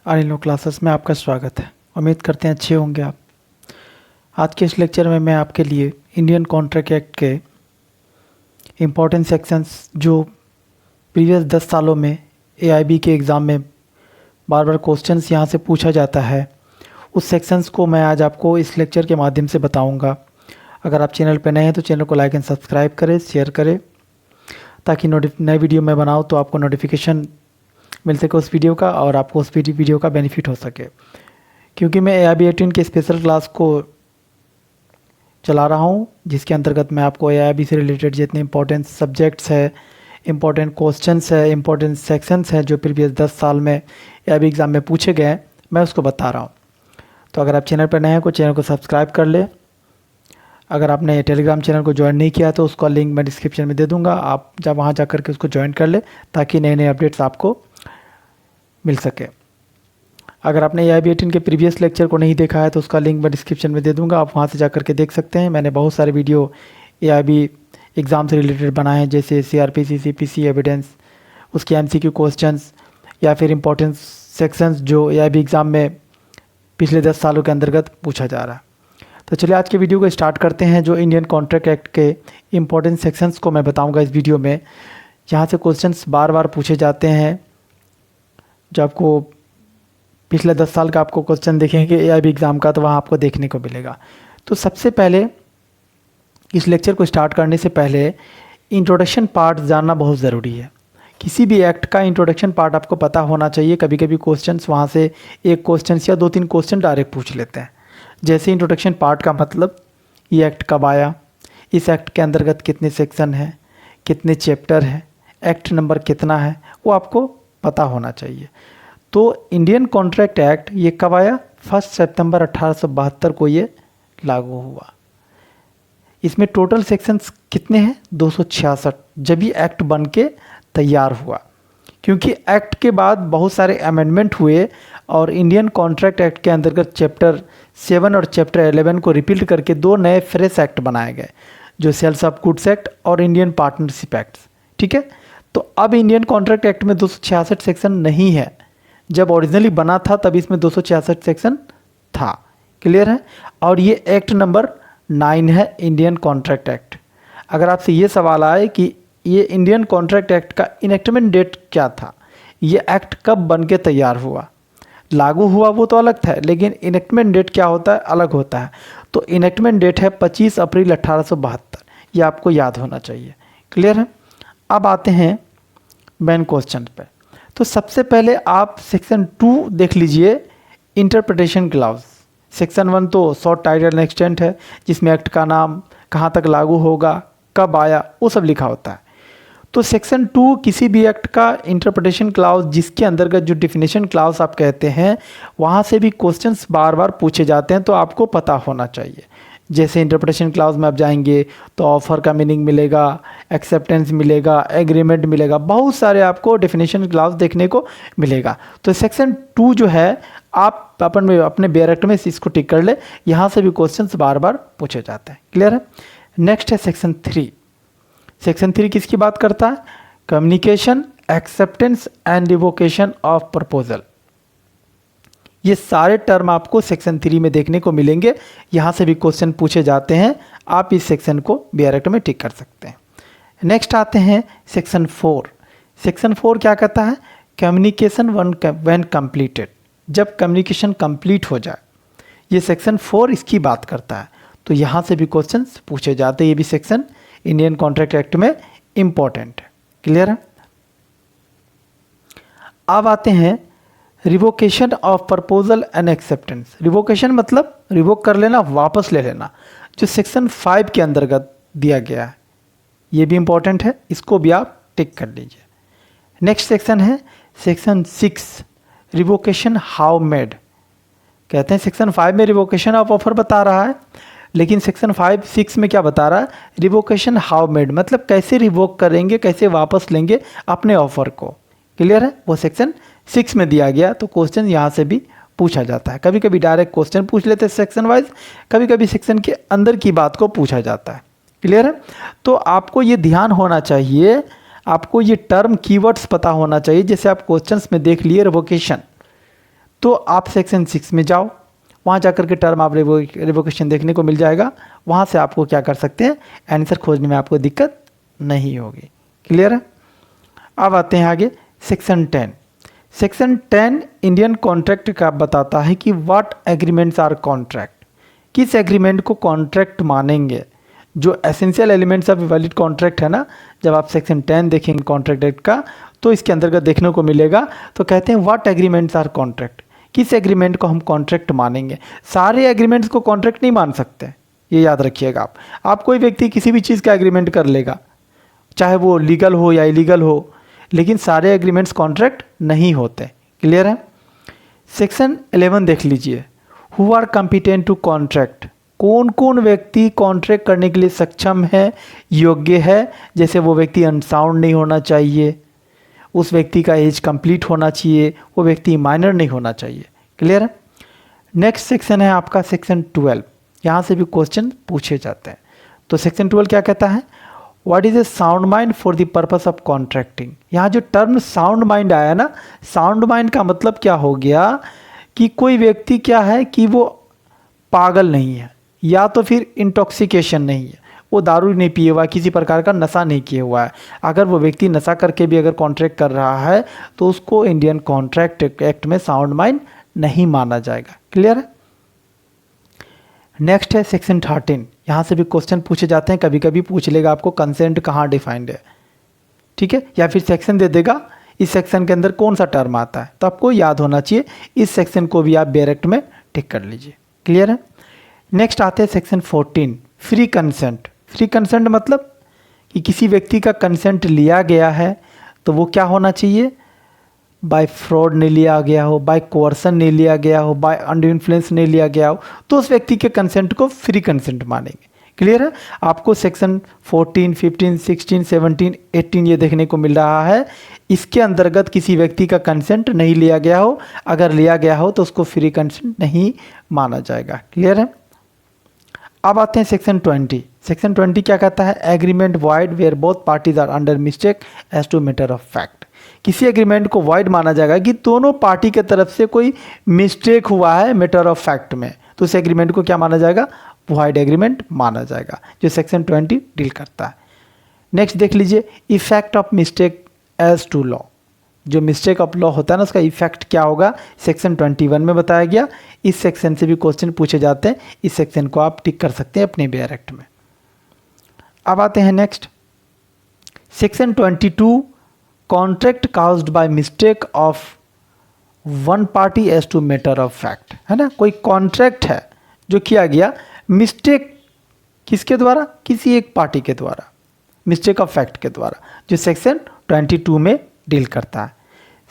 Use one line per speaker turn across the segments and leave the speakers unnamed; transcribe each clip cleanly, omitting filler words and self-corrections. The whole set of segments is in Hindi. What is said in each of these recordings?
आर्यन क्लासेस में आपका स्वागत है। उम्मीद करते हैं अच्छे होंगे आप। आज के इस लेक्चर में मैं आपके लिए इंडियन कॉन्ट्रैक्ट एक्ट के इम्पोर्टेंट सेक्शंस जो प्रीवियस 10 सालों में एआईबी के एग्ज़ाम में बार बार क्वेश्चंस यहां से पूछा जाता है, उस सेक्शंस को मैं आज आपको इस लेक्चर के माध्यम से बताऊंगा। अगर आप चैनल पर नए हैं तो चैनल को लाइक एंड सब्सक्राइब करें, शेयर करें, ताकि नए वीडियो मैं बनाऊँ तो आपको नोटिफिकेशन मिल सके उस वीडियो का और आपको उस वीडियो का बेनिफिट हो सके। क्योंकि मैं एआईबी 18 के स्पेशल क्लास को चला रहा हूँ, जिसके अंतर्गत मैं आपको एआईबी से रिलेटेड जितने इंपॉर्टेंट सब्जेक्ट्स है, इंपॉर्टेंट क्वेश्चंस है, इंपॉर्टेंट सेक्शंस हैं जो प्रीवियस 10 साल में एआईबी एग्ज़ाम में पूछे गए हैं, मैं उसको बता रहा हूँ। तो अगर आप चैनल पर नए हैं तो चैनल को सब्सक्राइब कर ले। अगर आपने टेलीग्राम चैनल को ज्वाइन नहीं किया तो उसका लिंक मैं डिस्क्रिप्शन में दे दूँगा, आप जब वहाँ जा कर के उसको ज्वाइन कर ले ताकि नए नए अपडेट्स आपको मिल सके। अगर आपने एआईबी 18 के प्रीवियस लेक्चर को नहीं देखा है तो उसका लिंक मैं डिस्क्रिप्शन में दे दूंगा, आप वहां से जाकर के देख सकते हैं। मैंने बहुत सारे वीडियो एआईबी एग्ज़ाम से रिलेटेड बनाए हैं, जैसे सीआरपीसी, सीपीसी, एविडेंस, उसके एमसीक्यू क्वेश्चंस या फिर इंपॉर्टेंट सेक्शंस जो एआईबी एग्ज़ाम में पिछले 10 सालों के अंतर्गत पूछा जा रहा है। तो चलिए आज के वीडियो को स्टार्ट करते हैं। जो इंडियन कॉन्ट्रैक्ट एक्ट के इंपॉर्टेंट सेक्शंस को मैं बताऊँगा इस वीडियो में, जहाँ से क्वेश्चंस बार बार पूछे जाते हैं, जो आपको पिछले 10 साल का आपको क्वेश्चन देखेंगे एआईबी एग्ज़ाम का तो वहाँ आपको देखने को मिलेगा। तो सबसे पहले इस लेक्चर को स्टार्ट करने से पहले इंट्रोडक्शन पार्ट जानना बहुत ज़रूरी है। किसी भी एक्ट का इंट्रोडक्शन पार्ट आपको पता होना चाहिए। कभी कभी क्वेश्चंस वहाँ से एक क्वेश्चन या 2-3 क्वेश्चन डायरेक्ट पूछ लेते हैं। जैसे इंट्रोडक्शन पार्ट का मतलब, ये एक्ट कब आया, इस एक्ट के अंतर्गत कितने सेक्शन हैं, कितने चैप्टर हैं, एक्ट नंबर कितना है, वो आपको पता होना चाहिए। तो इंडियन कॉन्ट्रैक्ट एक्ट ये कब आया? 1 सितंबर 1872 को ये लागू हुआ। इसमें टोटल सेक्शंस कितने हैं? 266, जब ये एक्ट बन के तैयार हुआ। क्योंकि एक्ट के बाद बहुत सारे अमेंडमेंट हुए और इंडियन कॉन्ट्रैक्ट एक्ट के अंतर्गत चैप्टर 7 और चैप्टर 11 को रिपीट करके 2 नए फ्रेश एक्ट बनाए गए, जो सेल्स ऑफ गुड्स एक्ट और इंडियन पार्टनरशिप एक्ट। ठीक है, तो अब इंडियन कॉन्ट्रैक्ट एक्ट में 266 सेक्शन नहीं है। जब ओरिजिनली बना था तब इसमें 266 सेक्शन था। क्लियर है? और ये एक्ट नंबर 9 है, इंडियन कॉन्ट्रैक्ट एक्ट। अगर आपसे ये सवाल आए कि ये इंडियन कॉन्ट्रैक्ट एक्ट का इनेक्टमेंट डेट क्या था, ये एक्ट कब बन के तैयार हुआ, लागू हुआ वो तो अलग था, लेकिन इनेक्टमेंट डेट क्या होता है, अलग होता है। तो इनेक्टमेंट डेट है 25 अप्रैल 1872, ये आपको याद होना चाहिए। क्लियर है? अब आते हैं मेन क्वेश्चन पे। तो सबसे पहले आप सेक्शन 2 देख लीजिए, इंटरप्रिटेशन क्लाउज। सेक्शन 1 तो शॉर्ट टाइटल एंड एक्सटेंट है, जिसमें एक्ट का नाम, कहाँ तक लागू होगा, कब आया, वो सब लिखा होता है। तो सेक्शन 2 किसी भी एक्ट का इंटरप्रिटेशन क्लाउज, जिसके अंतर्गत जो डिफिनेशन क्लाउज आप कहते हैं, वहाँ से भी क्वेश्चंस बार बार पूछे जाते हैं, तो आपको पता होना चाहिए। जैसे इंटरप्रिटेशन क्लाउज में आप जाएंगे तो ऑफर का मीनिंग मिलेगा, एक्सेप्टेंस मिलेगा, एग्रीमेंट मिलेगा, बहुत सारे आपको डेफिनेशन क्लाउज देखने को मिलेगा। तो सेक्शन 2 जो है, आप अपने बेयर में इसको टिक कर ले, यहाँ से भी क्वेश्चंस बार बार पूछे जाते हैं। क्लियर है? नेक्स्ट है सेक्शन 3। सेक्शन 3 किसकी बात करता है? Communication, acceptance and revocation of proposal. ये सारे टर्म आपको सेक्शन 3 में देखने को मिलेंगे, यहाँ से भी क्वेश्चन पूछे जाते हैं। आप इस सेक्शन को बीआरएक्ट में टिक कर सकते हैं। नेक्स्ट आते हैं सेक्शन 4। सेक्शन 4 क्या कहता है? कम्युनिकेशन व्हेन कंप्लीटेड, जब कम्युनिकेशन कंप्लीट हो जाए, ये सेक्शन 4 इसकी बात करता है। तो यहाँ से भी क्वेश्चन पूछे जाते हैं। ये भी सेक्शन इंडियन कॉन्ट्रैक्ट एक्ट में इंपॉर्टेंट है। क्लियर है? अब आते हैं revocation of proposal and acceptance. Revocation मतलब रिवोक कर लेना, वापस ले लेना, जो सेक्शन 5 के अंतर्गत दिया गया है। ये भी इंपॉर्टेंट है, इसको भी आप टिक कर लीजिए। नेक्स्ट सेक्शन है सेक्शन 6, रिवोकेशन हाउ मेड। कहते हैं सेक्शन 5 में रिवोकेशन ऑफ ऑफर बता रहा है, लेकिन सेक्शन 6 में क्या बता रहा है? रिवोकेशन हाउ मेड, मतलब कैसे रिवोक करेंगे, कैसे वापस लेंगे अपने ऑफर को। क्लियर है? वो सेक्शन 6 में दिया गया। तो क्वेश्चन यहाँ से भी पूछा जाता है। कभी कभी डायरेक्ट क्वेश्चन पूछ लेते हैं सेक्शन वाइज, कभी कभी सेक्शन के अंदर की बात को पूछा जाता है। क्लियर है? तो आपको ये ध्यान होना चाहिए, आपको ये टर्म कीवर्ड्स पता होना चाहिए। जैसे आप क्वेश्चंस में देख लिए रिवोकेशन, तो आप सेक्शन 6 में जाओ, वहाँ जाकर के टर्म आप रिवोकेशन देखने को मिल जाएगा, वहाँ से आपको क्या कर सकते हैं, आंसर खोजने में आपको दिक्कत नहीं होगी। क्लियर है। अब आते हैं आगे सेक्शन 10। सेक्शन 10 इंडियन कॉन्ट्रैक्ट का बताता है कि व्हाट एग्रीमेंट्स आर कॉन्ट्रैक्ट, किस एग्रीमेंट को कॉन्ट्रैक्ट मानेंगे। जो essential elements of valid contract है ना, जब आप सेक्शन 10 देखेंगे कॉन्ट्रैक्ट एक्ट का, तो इसके अंतर्गत देखने को मिलेगा। तो कहते हैं व्हाट एग्रीमेंट्स आर कॉन्ट्रैक्ट, किस एग्रीमेंट को हम कॉन्ट्रैक्ट मानेंगे। सारे एग्रीमेंट्स को कॉन्ट्रैक्ट नहीं मान सकते, ये याद रखिएगा आप कोई व्यक्ति किसी भी चीज़ का एग्रीमेंट कर लेगा, चाहे वो लीगल हो या इलीगल हो, लेकिन सारे एग्रीमेंट्स कॉन्ट्रैक्ट नहीं होते। क्लियर है। सेक्शन 11 देख लीजिए, who are competent to contract, कौन कौन व्यक्ति कॉन्ट्रैक्ट करने के लिए सक्षम है, योग्य है। जैसे वो व्यक्ति अनसाउंड नहीं होना चाहिए, उस व्यक्ति का एज कंप्लीट होना चाहिए, वो व्यक्ति माइनर नहीं होना चाहिए। क्लियर है। नेक्स्ट सेक्शन है आपका सेक्शन 12, यहाँ से भी क्वेश्चन पूछे जाते हैं। तो सेक्शन 12 क्या कहता है, what is a sound mind for the purpose of contracting. यहाँ जो टर्म साउंड माइंड आया ना, साउंड माइंड का मतलब क्या हो गया कि कोई व्यक्ति क्या है कि वो पागल नहीं है, या तो फिर इंटॉक्सिकेशन नहीं है, वो दारू नहीं पिए हुआ, किसी प्रकार का नशा नहीं किया हुआ है। अगर वो व्यक्ति नशा करके भी अगर कॉन्ट्रैक्ट कर रहा है तो उसको इंडियन कॉन्ट्रैक्ट एक्ट में साउंड माइंड नहीं माना जाएगा। क्लियर है। नेक्स्ट है सेक्शन 13, यहाँ से भी क्वेश्चन पूछे जाते हैं, कभी कभी पूछ लेगा आपको कंसेंट कहाँ डिफाइंड है, ठीक है, या फिर सेक्शन दे देगा इस सेक्शन के अंदर कौन सा टर्म आता है, तो आपको याद होना चाहिए। इस सेक्शन को भी आप डायरेक्ट में टिक कर लीजिए। क्लियर है। नेक्स्ट आते हैं section 14, free consent. Free consent मतलब कि किसी व्यक्ति का कंसेंट लिया गया है तो वो क्या होना चाहिए, बाय फ्रॉड नहीं लिया गया हो, बाय कोअर्सन नहीं लिया गया हो, बाय अंडर इन्फ्लुएंस नहीं लिया गया हो, तो उस व्यक्ति के कंसेंट को फ्री कंसेंट मानेंगे। क्लियर है। आपको सेक्शन 14, 15, 16, 17, 18 ये देखने को मिल रहा है। इसके अंतर्गत किसी व्यक्ति का कंसेंट नहीं लिया गया हो, अगर लिया गया हो तो उसको फ्री कंसेंट नहीं माना जाएगा। क्लियर है। अब आते हैं सेक्शन 20। सेक्शन 20 क्या कहता है, agreement void where both parties are under mistake as to matter of fact. किसी एग्रीमेंट को वॉइड माना जाएगा कि दोनों पार्टी के तरफ से कोई मिस्टेक हुआ है मैटर ऑफ फैक्ट में, तो उस एग्रीमेंट को क्या माना जाएगा, वॉइड एग्रीमेंट माना जाएगा, जो सेक्शन 20 डील करता है। नेक्स्ट देख लीजिए, effect of mistake as to law. जो मिस्टेक ऑफ लॉ होता है ना, उसका इफेक्ट क्या होगा, सेक्शन 21 में बताया गया। इस सेक्शन से भी क्वेश्चन पूछे जाते हैं, इस सेक्शन को आप टिक कर सकते हैं अपने बेयर एक्ट में। अब आते हैं next section 22, contract caused by mistake of one party as to matter of fact, है ना। कोई कॉन्ट्रैक्ट है जो किया गया मिस्टेक किसके द्वारा, किसी एक पार्टी के द्वारा, मिस्टेक ऑफ फैक्ट के द्वारा, जो सेक्शन 22 में डील करता है।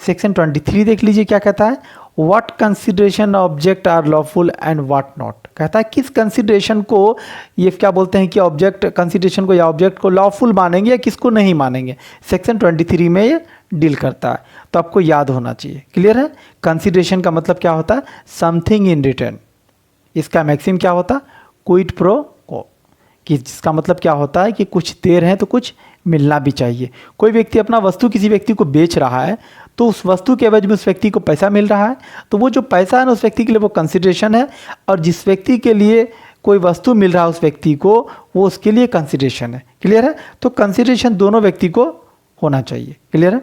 सेक्शन 23 देख लीजिए क्या कहता है, what consideration object are lawful and what not. कहता है किस कंसिडरेशन को, ये क्या बोलते हैं कि ऑब्जेक्ट कंसिडरेशन को या ऑब्जेक्ट को लॉफुल मानेंगे या किसको नहीं मानेंगे, सेक्शन 23 में ये डील करता है। तो आपको याद होना चाहिए। क्लियर है। कंसिडरेशन का मतलब क्या होता है, समथिंग इन रिटर्न। इसका मैक्सिम क्या होता है, क्विड प्रो को, कि जिसका मतलब क्या होता है कि कुछ देर है तो कुछ मिलना भी चाहिए। कोई व्यक्ति अपना वस्तु किसी व्यक्ति को बेच रहा है तो उस वस्तु के एवज में उस व्यक्ति को पैसा मिल रहा है, तो वो जो पैसा है ना उस व्यक्ति के लिए वो कंसिडरेशन है, और जिस व्यक्ति के लिए कोई वस्तु मिल रहा है उस व्यक्ति को, वो उसके लिए कंसिडरेशन है। क्लियर है। तो कंसिडरेशन दोनों व्यक्ति को होना चाहिए। क्लियर है।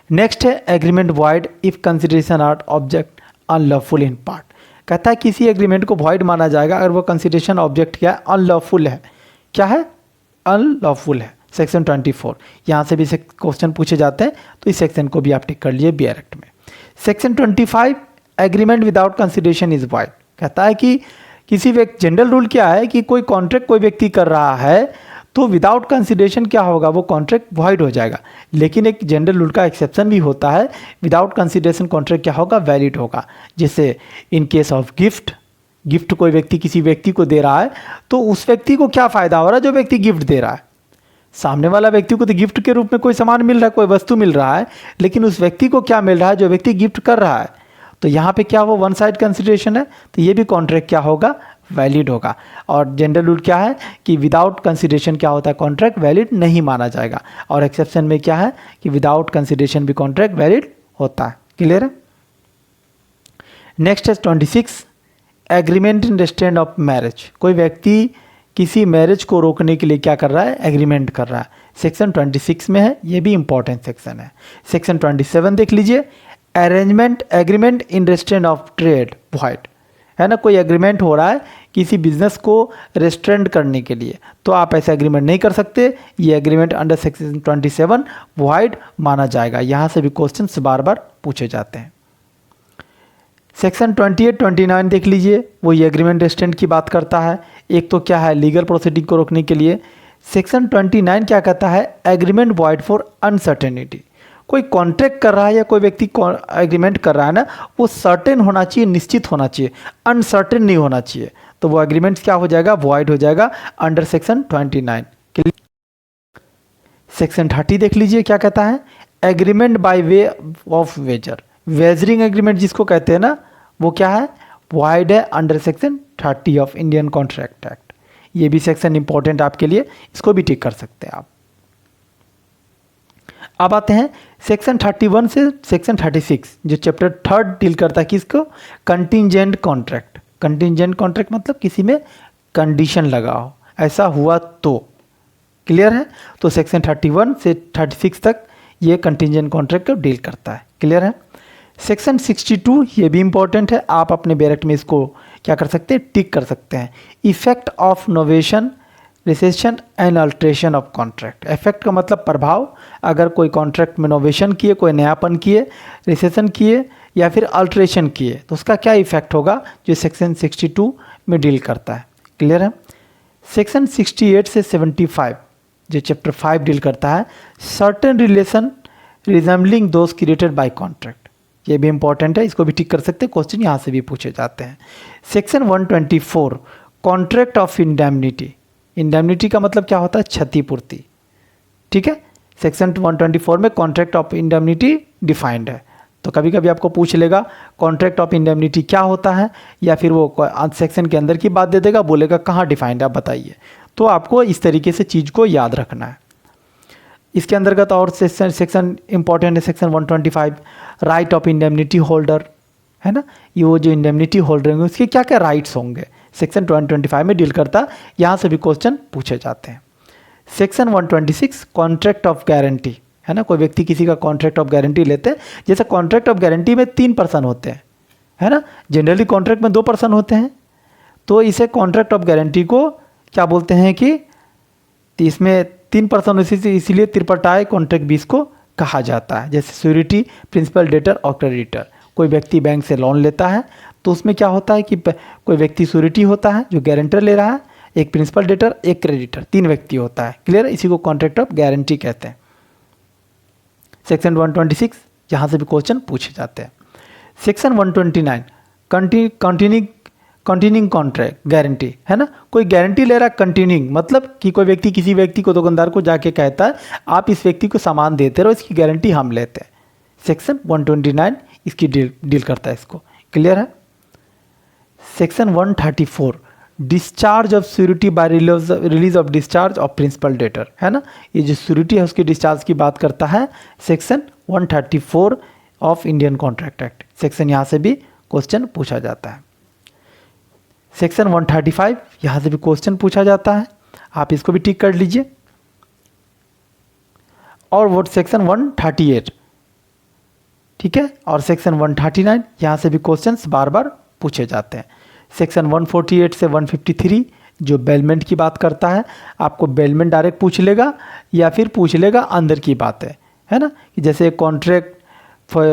नेक्स्ट है agreement void if consideration are object unlawful in part. कहता है किसी एग्रीमेंट को वॉइड माना जाएगा अगर वो कंसिडरेशन ऑब्जेक्ट क्या है, अनलॉफुल है। क्या है, अनलॉफुल है। सेक्शन 24, यहाँ से भी क्वेश्चन पूछे जाते हैं, तो इस सेक्शन को भी आप टिक कर लिए बियर एक्ट में। Section 25, agreement without consideration is void. कहता है कि किसी व्यक्ति, जनरल रूल क्या है कि कोई कॉन्ट्रैक्ट कोई व्यक्ति कर रहा है तो विदाउट कंसिडरेशन क्या होगा, वो कॉन्ट्रैक्ट वॉइड हो जाएगा। लेकिन एक जनरल रूल का एक्सेप्शन भी होता है, विदाउट कंसिडरेशन कॉन्ट्रैक्ट क्या होगा, वैलिड होगा। जैसे in case of gift, gift कोई व्यक्ति किसी व्यक्ति को दे रहा है तो उस व्यक्ति को क्या फायदा हो रहा है, जो व्यक्ति गिफ्ट दे रहा है। सामने वाला व्यक्ति को तो गिफ्ट के रूप में कोई सामान मिल रहा है, कोई वस्तु मिल रहा है, लेकिन उस व्यक्ति को क्या मिल रहा है, जो व्यक्ति गिफ्ट कर रहा है। तो यहाँ पे क्या वो वन साइड कंसिडरेशन है, तो ये भी कॉन्ट्रैक्ट क्या होगा, वैलिड होगा। और जनरल रूल क्या है कि विदाउट कंसिडरेशन क्या होता है, कॉन्ट्रैक्ट वैलिड नहीं माना जाएगा। और एक्सेप्शन में क्या है कि विदाउट कंसिडरेशन भी कॉन्ट्रैक्ट वैलिड होता है। क्लियर है। नेक्स्ट है 26, agreement in restraint of marriage. कोई व्यक्ति किसी मैरिज को रोकने के लिए क्या कर रहा है, एग्रीमेंट कर रहा है। सेक्शन 26 में है, ये भी इंपॉर्टेंट सेक्शन है। सेक्शन 27 देख लीजिए, arrangement agreement in restaurant of trade void, है ना, कोई एग्रीमेंट हो रहा है किसी बिजनेस को रेस्ट्रेंट करने के लिए, तो आप ऐसा एग्रीमेंट नहीं कर सकते, ये एग्रीमेंट अंडर सेक्शन 27 वॉइड माना जाएगा। यहाँ से भी क्वेश्चंस बार बार पूछे जाते हैं। सेक्शन 28, 29 देख लीजिए, वो ये एग्रीमेंट रेस्ट्रेंट की बात करता है। एक तो क्या है, लीगल प्रोसीडिंग को रोकने के लिए। सेक्शन 29 क्या कहता है, एग्रीमेंट वॉइड फॉर अनसर्टेनिटी। कोई कॉन्ट्रैक्ट कर रहा है या कोई व्यक्ति एग्रीमेंट कर रहा है ना, वो सर्टेन होना चाहिए, निश्चित होना चाहिए, अनसर्टेन नहीं होना चाहिए, तो वो एग्रीमेंट क्या हो जाएगा, वॉइड हो जाएगा अंडर सेक्शन 29। सेक्शन 30 देख लीजिए, क्या कहता है, agreement by way of wager. Wagering agreement जिसको कहते हैं ना, वो क्या है, वॉइड है under section 30 of Indian contract act. ये भी सेक्शन इंपॉर्टेंट आपके लिए, इसको भी टिक कर सकते हैं आप। अब आते हैं सेक्शन 31 से सेक्शन 36, जो चैप्टर 3 डील करता है किसको, कंटिजेंट कॉन्ट्रैक्ट। कंटिजेंट कॉन्ट्रैक्ट मतलब किसी में कंडीशन लगा हो, ऐसा हुआ तो, क्लियर है। तो सेक्शन 31 से 36 तक ये कंटिजेंट कॉन्ट्रैक्ट को डील करता है, क्लियर है। सेक्शन 62 ये भी इंपॉर्टेंट है, आप अपने बैरेक्ट में इसको क्या कर सकते हैं, टिक कर सकते हैं। Effect of novation, recession and alteration of contract. Effect का मतलब प्रभाव, अगर कोई कॉन्ट्रैक्ट में नोवेशन किए, कोई नयापन किए, रिसेशन किए या फिर अल्ट्रेशन किए, तो उसका क्या इफेक्ट होगा, जो सेक्शन 62 में डील करता है, क्लियर है। सेक्शन 68 से 75 जो चैप्टर 5 डील करता है, certain relation resembling those created by contract. ये भी इंपॉर्टेंट है, इसको भी टिक कर सकते हैं, क्वेश्चन यहाँ से भी पूछे जाते हैं। Section 124, contract of indemnity. Indemnity का मतलब क्या होता है, क्षतिपूर्ति, ठीक है। सेक्शन 124 में कॉन्ट्रैक्ट ऑफ इंडेमनिटी डिफाइंड है, तो कभी कभी आपको पूछ लेगा कॉन्ट्रैक्ट ऑफ इंडेमनिटी क्या होता है, या फिर वो सेक्शन के अंदर की बात दे देगा, बोलेगा कहाँ डिफाइंड है आप बताइए। तो आपको इस तरीके से चीज़ को याद रखना है। इसके अंतर्गत और सेक्शन इंपॉर्टेंट है, section 125, right of indemnity holder, है ना, ये वो जो इंडेमनिटी होल्डर होंगे उसके क्या क्या राइट्स होंगे, सेक्शन 125 में डील करता, यहाँ से भी क्वेश्चन पूछे जाते हैं। सेक्शन 126, कॉन्ट्रैक्ट ऑफ गारंटी, है ना, कोई व्यक्ति किसी का कॉन्ट्रैक्ट ऑफ गारंटी लेते हैं, जैसे कॉन्ट्रैक्ट ऑफ गारंटी में 3 पर्सन होते हैं, है ना, जनरली कॉन्ट्रैक्ट में 2 पर्सन होते हैं, तो इसे कॉन्ट्रैक्ट ऑफ गारंटी को क्या बोलते हैं कि इसमें 3 पर्सन इसीलिए त्रिपटाय कॉन्ट्रैक्ट भी इसको कहा जाता है। जैसे श्योरिटी, प्रिंसिपल, डेटर और क्रेडिटर। कोई व्यक्ति बैंक से लोन लेता है तो उसमें क्या होता है कि कोई व्यक्ति श्योरिटी होता है जो गारंटर ले रहा है, एक प्रिंसिपल, डेटर, एक क्रेडिटर, 3 व्यक्ति होता है, क्लियर। इसी को कॉन्ट्रैक्ट ऑफ गारंटी कहते हैं। सेक्शन 126 यहाँ से भी क्वेश्चन पूछे जाते हैं। सेक्शन 129, कंटिन्यूइंग कॉन्ट्रैक्ट गारंटी, है ना, कोई गारंटी ले रहा है कंटिन्यूइंग, मतलब कि कोई व्यक्ति किसी व्यक्ति को, दुकानदार को जाके कहता है आप इस व्यक्ति को सामान देते रहो, इसकी गारंटी हम लेते हैं। सेक्शन 129 इसकी डील करता है, इसको क्लियर है। Section 134, discharge of surety by release of discharge of principal debtor, है ना, ये जो श्योरिटी है उसकी डिस्चार्ज की बात करता है section 134 of Indian contract act. Section यहाँ से भी क्वेश्चन पूछा जाता है। सेक्शन 135 यहाँ से भी क्वेश्चन पूछा जाता है, आप इसको भी टिक कर लीजिए। और वो सेक्शन 138, ठीक है, और सेक्शन 139 यहाँ से भी क्वेश्चंस बार बार पूछे जाते हैं। सेक्शन 148 से 153 जो बेलमेंट की बात करता है, आपको बेलमेंट डायरेक्ट पूछ लेगा या फिर पूछ लेगा अंदर की बात है ना, कि जैसे कॉन्ट्रैक्ट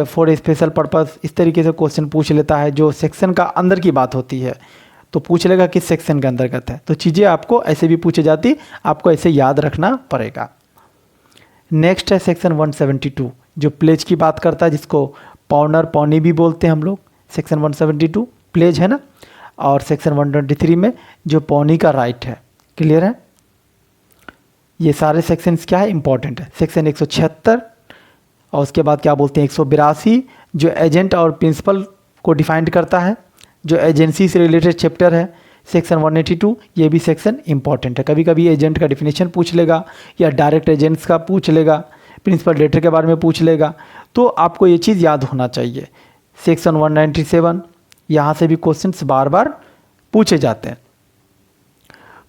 फॉर स्पेशल पर्पस, इस तरीके से क्वेश्चन पूछ लेता है। जो सेक्शन का अंदर की बात होती है तो पूछ लेगा किस सेक्शन के अंतर्गत है, तो चीज़ें आपको ऐसे भी पूछी जाती, आपको ऐसे याद रखना पड़ेगा। नेक्स्ट है सेक्शन 172 जो प्लेज की बात करता है, जिसको पॉनर पौनी भी बोलते हैं हम लोग। सेक्शन 172 प्लेज है ना। और सेक्शन 123 में जो पौनी का राइट है, क्लियर है। ये सारे सेक्शंस क्या है, इंपॉर्टेंट है। सेक्शन 176 और उसके बाद क्या बोलते हैं 182 जो एजेंट और प्रिंसिपल को डिफाइंड करता है, जो एजेंसी से रिलेटेड चैप्टर है। सेक्शन 182 ये भी सेक्शन इंपॉर्टेंट है। कभी कभी एजेंट का डिफिनेशन पूछ लेगा या डायरेक्ट एजेंट्स का पूछ लेगा, प्रिंसिपल डेटर के बारे में पूछ लेगा, तो आपको ये चीज़ याद होना चाहिए। सेक्शन 197 यहाँ से भी क्वेश्चंस बार बार पूछे जाते हैं।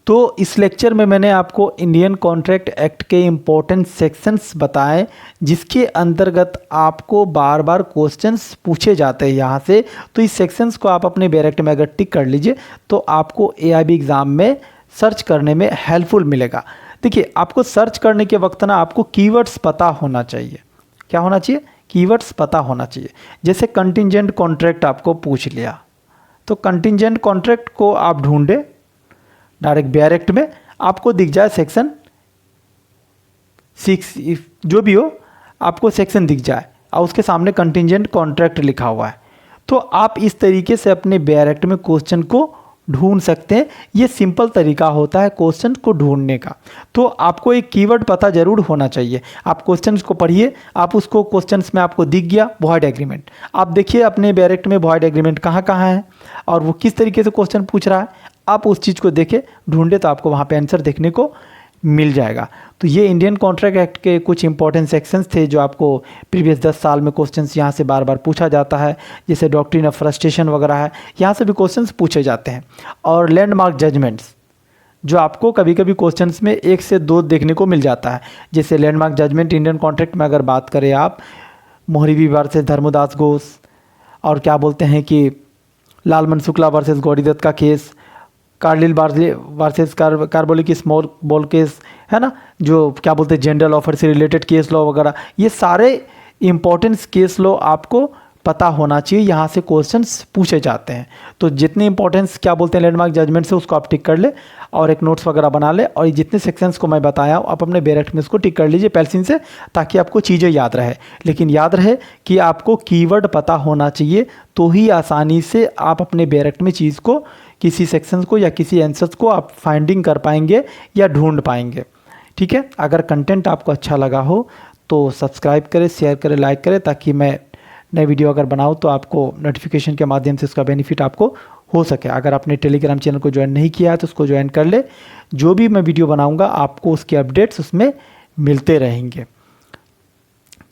तो इस लेक्चर में मैंने आपको इंडियन कॉन्ट्रैक्ट एक्ट के इम्पोर्टेंट सेक्शंस बताए जिसके अंतर्गत आपको बार बार क्वेश्चंस पूछे जाते हैं यहाँ से। तो इस सेक्शंस को आप अपने डायरेक्ट में अगर टिक कर लीजिए तो आपको AIB एग्ज़ाम में सर्च करने में हेल्पफुल मिलेगा। देखिए, आपको सर्च करने के वक्त ना आपको कीवर्ड्स पता होना चाहिए। क्या होना चाहिए? कीवर्ड्स पता होना चाहिए। जैसे कंटिंजेंट कॉन्ट्रैक्ट आपको पूछ लिया, तो कंटिंजेंट कॉन्ट्रैक्ट को आप ढूंढे डायरेक्ट में, आपको दिख जाए सेक्शन 6, जो भी हो आपको सेक्शन दिख जाए और उसके सामने कंटिंजेंट कॉन्ट्रैक्ट लिखा हुआ है, तो आप इस तरीके से अपने डायरेक्ट में क्वेश्चन को ढूंढ सकते हैं। ये सिंपल तरीका होता है क्वेश्चन को ढूंढने का। तो आपको एक कीवर्ड पता जरूर होना चाहिए। आप क्वेश्चंस को पढ़िए, आप उसको क्वेश्चंस में आपको दिख गया वॉइड एग्रीमेंट, आप देखिए अपने डायरेक्ट में वॉइड एग्रीमेंट कहाँ कहाँ है और वो किस तरीके से क्वेश्चन पूछ रहा है, आप उस चीज़ को देखें, ढूंढे, तो आपको वहाँ पे आंसर देखने को मिल जाएगा। तो ये इंडियन कॉन्ट्रैक्ट एक्ट के कुछ इंपॉर्टेंट सेक्शंस थे जो आपको प्रीवियस 10 साल में क्वेश्चंस यहाँ से बार बार पूछा जाता है। जैसे डॉक्ट्रिन ऑफ फ्रस्ट्रेशन वगैरह है, यहाँ से भी क्वेश्चंस पूछे जाते हैं। और लैंडमार्क जजमेंट्स जो आपको कभी कभी क्वेश्चंस में 1 से 2 देखने को मिल जाता है। जैसे लैंडमार्क जजमेंट इंडियन कॉन्ट्रैक्ट में अगर बात करें आप, मोहरीबी वर्सेस धर्मदास घोष, और क्या बोलते हैं कि लालमन शुक्ला वर्सेस गौरीदत्त का case, Carlill versus carbolic small ball case है ना, जो क्या बोलते हैं जनरल ऑफर से रिलेटेड केस लॉ वगैरह, ये सारे इंपॉर्टेंट केस लॉ आपको पता होना चाहिए। यहाँ से क्वेश्चंस पूछे जाते हैं। तो जितने इंपॉर्टेंस क्या बोलते हैं लैंडमार्क जजमेंट से, उसको आप टिक कर ले और एक नोट्स वगैरह बना ले, और ये जितने सेक्शंस को मैं बताया आप अपने डायरेक्ट में उसको टिक कर लीजिए पेंसिल से, ताकि आपको चीज़ें याद रहे। लेकिन याद रहे कि आपको कीवर्ड पता होना चाहिए, तो ही आसानी से आप अपने डायरेक्ट में चीज़ को, किसी सेक्शंस को या किसी आंसर्स को आप फाइंडिंग कर पाएंगे या ढूंढ पाएंगे। ठीक है, अगर कंटेंट आपको अच्छा लगा हो तो सब्सक्राइब करें, शेयर करें, लाइक करें, ताकि मैं नई वीडियो अगर बनाऊं तो आपको नोटिफिकेशन के माध्यम से उसका बेनिफिट आपको हो सके। अगर आपने टेलीग्राम चैनल को ज्वाइन नहीं किया है तो उसको ज्वाइन कर ले। जो भी मैं वीडियो बनाऊंगा आपको उसके अपडेट्स उसमें मिलते रहेंगे।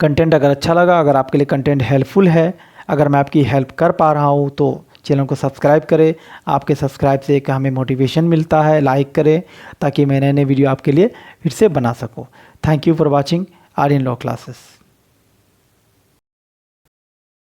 कंटेंट अगर अच्छा लगा, अगर आपके लिए कंटेंट हेल्पफुल है, अगर मैं आपकी हेल्प कर पा रहा हूँ तो चैनल को सब्सक्राइब करें। आपके सब्सक्राइब से एक हमें मोटिवेशन मिलता है। लाइक करें ताकि मैं नए नए वीडियो आपके लिए फिर से बना सकूँ। Thank you for watching Aryan law classes.